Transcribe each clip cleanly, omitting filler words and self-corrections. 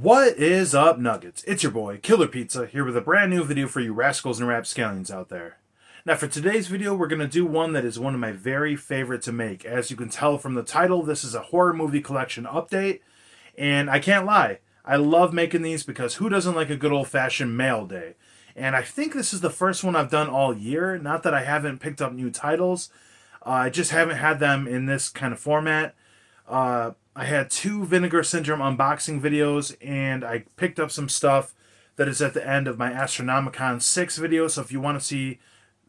What is up, Nuggets? It's your boy, Killer Pizza, here with a brand new video for you rascals and rapscallions out there. Now, for today's video, we're going to do one that is one of my very favorite to make. As you can tell from the title, this is a horror movie collection update, and I can't lie, I love making these because who doesn't like a good old-fashioned mail day? And I think this is the first one I've done all year. Not that I haven't picked up new titles, I just haven't had them in this kind of format. I had two Vinegar Syndrome unboxing videos, and I picked up some stuff that is at the end of my Astronomicon 6 video. So if you want to see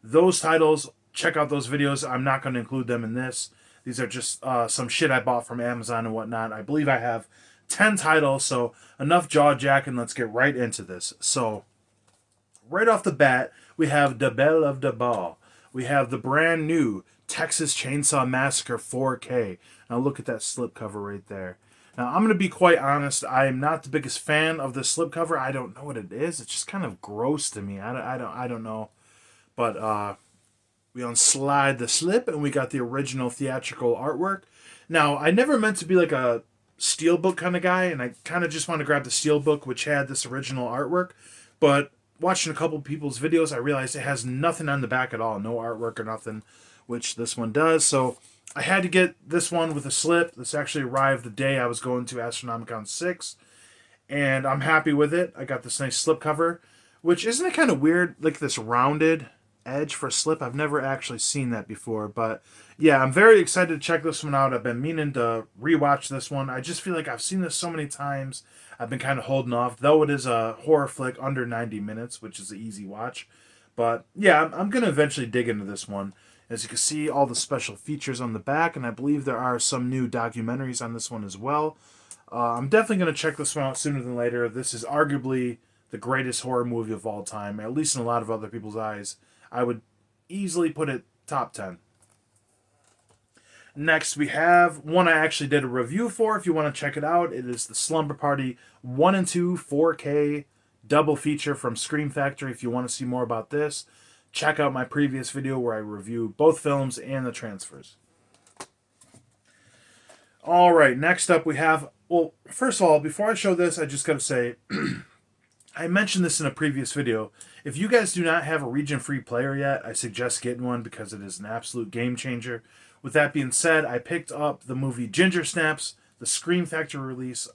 those titles, check out those videos. I'm not going to include them in this. These are just some shit I bought from Amazon and whatnot. I believe I have 10 titles, so enough jaw-jacking. Let's get right into this. So, right off the bat, we have the Belle of the Ball. We have the brand new Texas Chainsaw Massacre 4K. Now look at that slipcover right there. Now I'm going to be quite honest. I am not the biggest fan of the slipcover. I don't know what it is. It's just kind of gross to me. I don't know. But we unslide the slip and we got the original theatrical artwork. Now I never meant to be like a steelbook kind of guy, and I kind of just wanted to grab the steelbook which had this original artwork. But watching a couple people's videos, I realized it has nothing on the back at all. No artwork or nothing, which this one does. So I had to get this one with a slip. This actually arrived the day I was going to Astronomicon 6, and I'm happy with it. I got this nice slip cover, which isn't it kind of weird, like this rounded edge for a slip? I've never actually seen that before, but yeah, I'm very excited to check this one out. I've been meaning to rewatch this one. I just feel like I've seen this so many times. I've been kind of holding off, though it is a horror flick under 90 minutes, which is an easy watch. But yeah, I'm going to eventually dig into this one. As you can see, all the special features on the back, and I believe there are some new documentaries on this one as well. I'm definitely going to check this one out sooner than later. This is arguably the greatest horror movie of all time, at least in a lot of other people's eyes. I would easily put it top 10. Next, we have one I actually did a review for. If you want to check it out, it is the Slumber Party 1 and 2 4K double feature from Scream Factory. If you want to see more about this, check out my previous video where I review both films and the transfers. Alright, next up we have... Well, first of all, before I show this, I just gotta say... I mentioned this in a previous video. If you guys do not have a region-free player yet, I suggest getting one because it is an absolute game changer. With that being said, I picked up the movie Ginger Snaps, the Scream Factory release,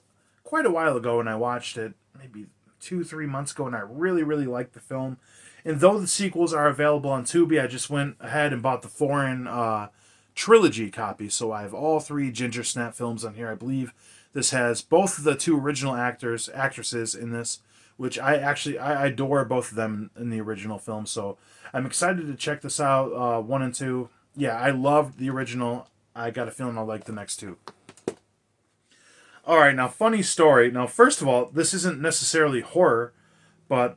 quite a while ago, and I watched it maybe 2-3 months ago, and I really, really liked the film. And though the sequels are available on Tubi, I just went ahead and bought the foreign trilogy copy. So I have all 3 Ginger Snap films on here. I believe this has both of the 2 original actresses in this, which I adore both of them in the original film. So I'm excited to check this out, 1 and 2. Yeah, I loved the original. I got a feeling I'll like the next 2. All right, now funny story. Now, first of all, this isn't necessarily horror, but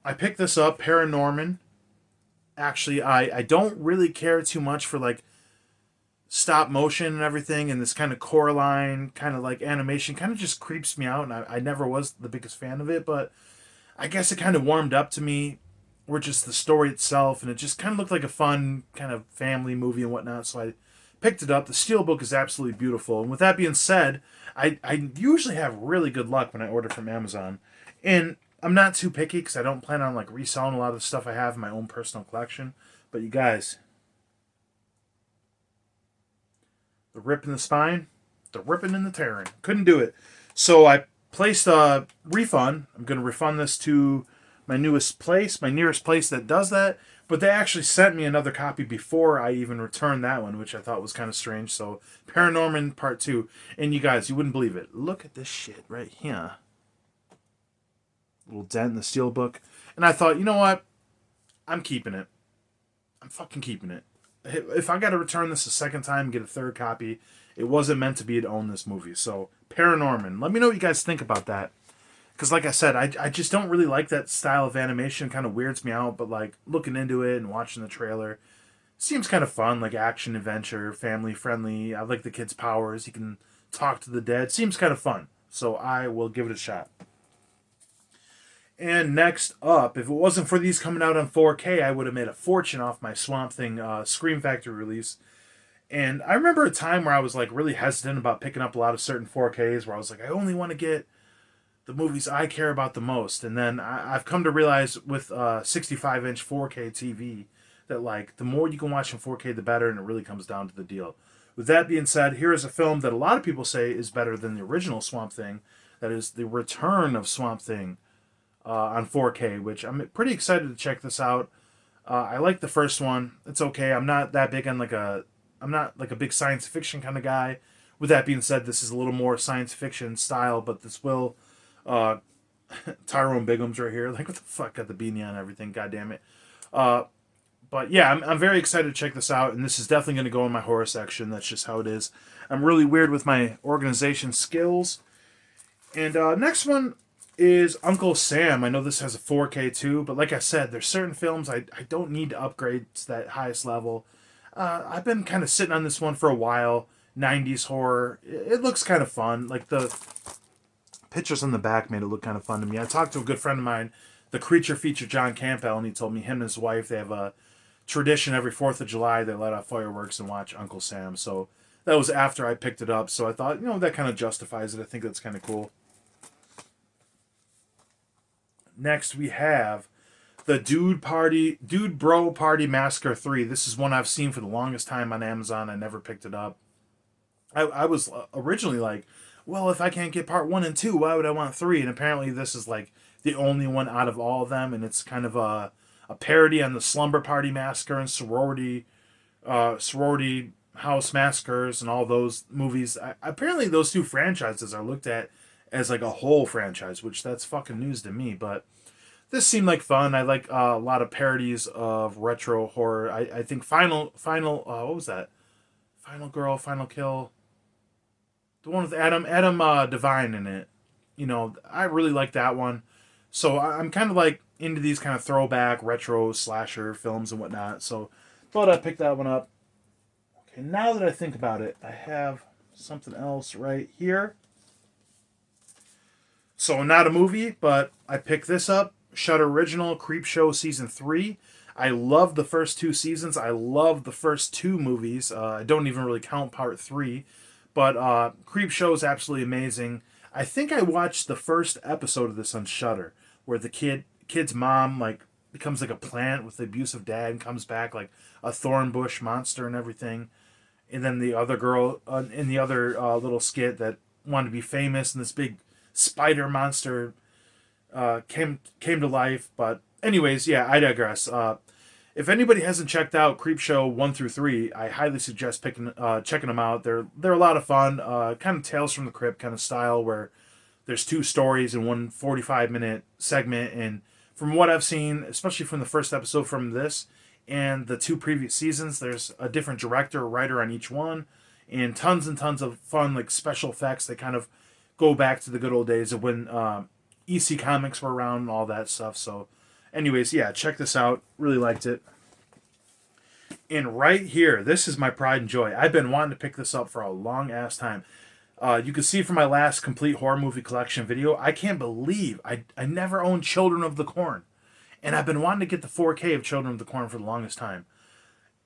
I picked this up, ParaNorman. Actually, I don't really care too much for like stop motion and everything, and this kind of Coraline kind of like animation kind of just creeps me out, and I never was the biggest fan of it, but I guess it kind of warmed up to me, or just the story itself, and it just kind of looked like a fun kind of family movie and whatnot, so I picked it up. The steelbook is absolutely beautiful, and with that being said, I usually have really good luck when I order from Amazon, and I'm not too picky because I don't plan on like reselling a lot of the stuff I have in my own personal collection. But you guys, the rip in the spine, the ripping and the tearing. Couldn't do it. So I placed a refund. I'm going to refund this to my nearest place that does that. But they actually sent me another copy before I even returned that one, which I thought was kind of strange. So ParaNorman Part 2. And you guys, you wouldn't believe it. Look at this shit right here. Little dent in the steelbook. And I thought, you know what? I'm keeping it. I'm fucking keeping it. If I got to return this a second time and get a third copy, it wasn't meant to be to own this movie. So, ParaNorman. Let me know what you guys think about that. Because like I said, I just don't really like that style of animation. It kind of weirds me out. But like looking into it and watching the trailer, seems kind of fun. Like action, adventure, family friendly. I like the kid's powers. He can talk to the dead. Seems kind of fun. So I will give it a shot. And next up, if it wasn't for these coming out on 4K, I would have made a fortune off my Swamp Thing Scream Factory release. And I remember a time where I was like really hesitant about picking up a lot of certain 4Ks, where I was like, I only want to get the movies I care about the most. And then I've come to realize with 65-inch 4K TV that like the more you can watch in 4K, the better, and it really comes down to the deal. With that being said, here is a film that a lot of people say is better than the original Swamp Thing. That is the return of Swamp Thing on 4K, which I'm pretty excited to check this out. I like the first one. It's okay. I'm not that big on I'm not like a big science fiction kind of guy. With that being said, this is a little more science fiction style, but this will uh, Tyrone Bigum's right here. Like, what the fuck? Got the beanie on and everything. God damn it. Uh, but yeah, I'm very excited to check this out, and this is definitely going to go in my horror section. That's just how it is. I'm really weird with my organization skills. And next one is Uncle Sam. I know this has a 4K too, but like I said, there's certain films I don't need to upgrade to that highest level. I've been kind of sitting on this one for a while. 90s horror. It looks kind of fun. Like the pictures on the back made it look kind of fun to me. I talked to a good friend of mine, the creature feature John Campbell, and he told me him and his wife, they have a tradition every 4th of July. They let off fireworks and watch Uncle Sam. So that was after I picked it up. So I thought, that kind of justifies it. I think that's kind of cool. Next, we have the Dude Bro Party Massacre 3. This is one I've seen for the longest time on Amazon. I never picked it up. I was originally like, well, if I can't get part 1 and 2, why would I want 3? And apparently this is like the only one out of all of them, and it's kind of a parody on the Slumber Party Massacre and sorority house massacres and all those movies. Apparently those two franchises are looked at as like a whole franchise, which that's fucking news to me. But this seemed like fun. I like a lot of parodies of retro horror. I think Final what was that? Final Girl, Final Kill. The one with Adam Devine in it. I really like that one. So I'm kind of like into these kind of throwback retro slasher films and whatnot. So thought I'd pick that one up. Okay, now that I think about it, I have something else right here. So not a movie, but I picked this up. Shudder Original Creepshow Season 3. I love the first 2 seasons. I love the first 2 movies. I don't even really count part 3. But Creepshow is absolutely amazing. I think I watched the first episode of this on Shudder, where the kid's mom like becomes like a plant with the abusive dad and comes back like a thorn bush monster and everything. And then the other girl in the other little skit that wanted to be famous, and this big spider monster came to life. But anyways, yeah, I digress. If anybody hasn't checked out Creepshow 1 through 3, I highly suggest checking them out. They're a lot of fun. Kind of Tales from the Crypt kind of style, where there's 2 stories in one 45-minute segment. And from what I've seen, especially from the first episode from this and the 2 previous seasons, there's a different director or writer on each one, and tons of fun like special effects. They kind of go back to the good old days of when EC Comics were around and all that stuff. So anyways, yeah, check this out. Really liked it. And right here, this is my pride and joy. I've been wanting to pick this up for a long ass time. You can see from my last complete horror movie collection video, I can't believe I never owned Children of the Corn. And I've been wanting to get the 4K of Children of the Corn for the longest time.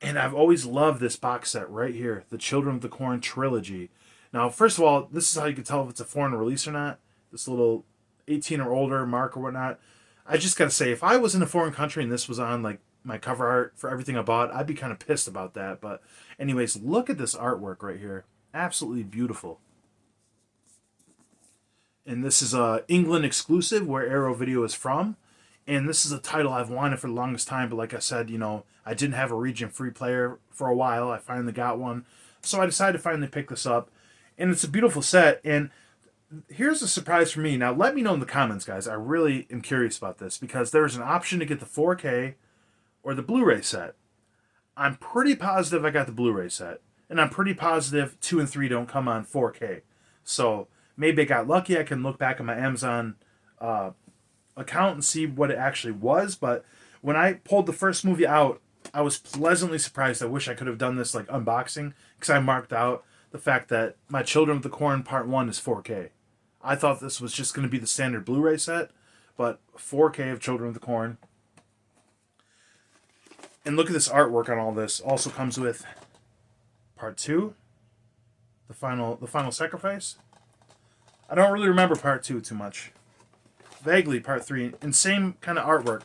And I've always loved this box set right here, the Children of the Corn trilogy. Now, first of all, this is how you can tell if it's a foreign release or not. This little 18 or older mark or whatnot. I just gotta say, if I was in a foreign country and this was on like my cover art for everything I bought, I'd be kind of pissed about that. But anyways, look at this artwork right here. Absolutely beautiful. And this is a England exclusive where Arrow Video is from. And this is a title I've wanted for the longest time, but like I said, I didn't have a region free player for a while. I finally got one. So I decided to finally pick this up. And it's a beautiful set. And here's a surprise for me. Now, let me know in the comments, guys. I really am curious about this because there's an option to get the 4K or the Blu-ray set. I'm pretty positive I got the Blu-ray set. And I'm pretty positive 2 and 3 don't come on 4K. So maybe I got lucky. I can look back at my Amazon account and see what it actually was. But when I pulled the first movie out, I was pleasantly surprised. I wish I could have done this like unboxing because I marked out the fact that my Children of the Corn Part 1 is 4K. I thought this was just going to be the standard Blu-ray set, but 4K of Children of the Corn. And look at this artwork on all this. Also comes with Part 2, the final sacrifice. I don't really remember Part 2 too much. vaguely part 3, and same kind of artwork.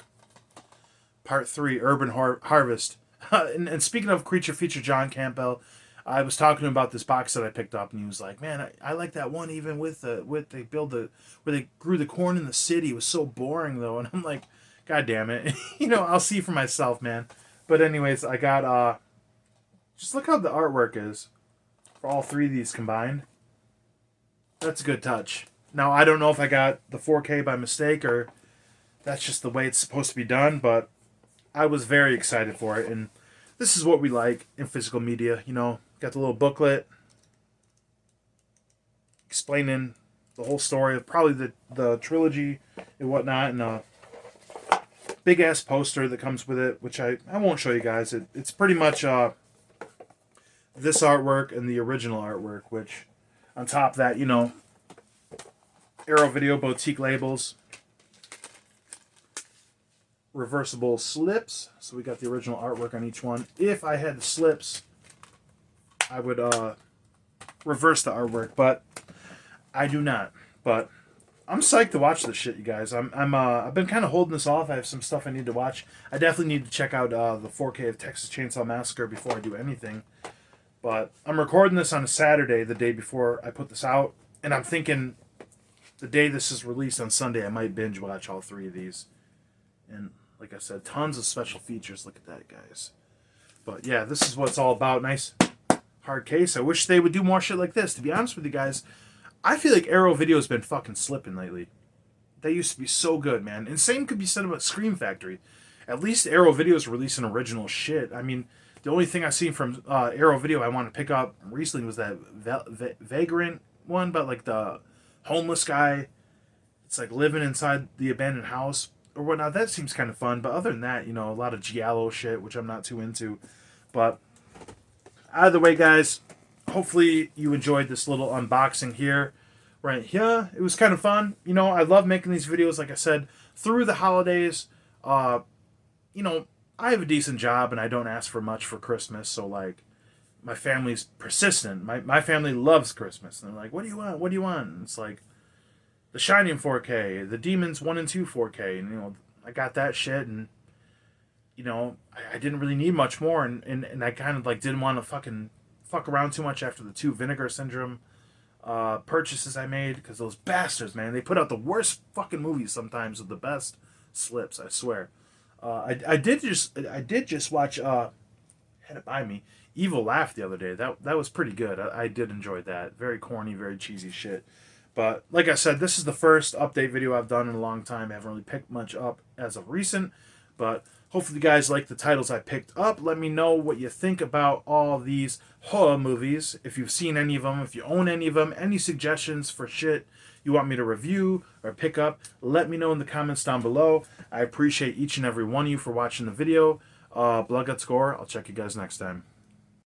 Part 3, Urban Harvest. And speaking of creature feature John Campbell, I was talking to him about this box that I picked up, and he was like, "Man, I like that one even with they build the where they grew the corn in the city. It was so boring though." And I'm like, "God damn it, I'll see for myself, man." But anyways, I got just look how the artwork is for all 3 of these combined. That's a good touch. Now I don't know if I got the 4K by mistake or that's just the way it's supposed to be done, but I was very excited for it, and this is what we like in physical media. Got the little booklet explaining the whole story of probably the trilogy and whatnot, and a big ass poster that comes with it, which I won't show you guys. It's pretty much this artwork and the original artwork, which on top of that, Arrow Video boutique labels, reversible slips. So we got the original artwork on each one. If I had the slips, I would reverse the artwork, but I do not. But I'm psyched to watch this shit, you guys. I've been kind of holding this off. I have some stuff I need to watch. I definitely need to check out the 4K of Texas Chainsaw Massacre before I do anything. But I'm recording this on a Saturday, the day before I put this out, and I'm thinking the day this is released on Sunday, I might binge watch all 3 of these. And like I said, tons of special features. Look at that, guys. But yeah, this is what it's all about. Nice hard case. I wish they would do more shit like this. To be honest with you guys, I feel like Arrow Video has been fucking slipping lately. They used to be so good, man. And same could be said about Scream Factory. At least Arrow Video is releasing original shit. I mean, the only thing I've seen from Arrow Video I want to pick up recently was that Vagrant one, but like the homeless guy. It's like living inside the abandoned house or whatnot. That seems kind of fun. But other than that, a lot of giallo shit, which I'm not too into. But either way, guys, hopefully you enjoyed this little unboxing here. Right here. It was kind of fun. I love making these videos, like I said, through the holidays. I have a decent job and I don't ask for much for Christmas. So, like, my family's persistent. My family loves Christmas. And they're like, what do you want? What do you want? And it's like, The Shining 4K, The Demons 1 and 2 4K. And, I got that shit. And, I didn't really need much more. And I kind of, like, didn't want to fuck around too much after the 2 Vinegar Syndrome purchases I made. Because those bastards, man, they put out the worst fucking movies sometimes with the best slips, I swear. I did just watch had it by me Evil Laugh the other day. That was pretty good. I did enjoy that. Very corny, very cheesy shit. But like I said, this is the first update video I've done in a long time. I haven't really picked much up as of recent, but hopefully you guys like the titles I picked up. Let me know what you think about all these horror movies. If you've seen any of them, if you own any of them, any suggestions for shit you want me to review or pick up, let me know in the comments down below. I appreciate each and every one of you for watching the video. Blood Guts Gore. I'll check you guys next time.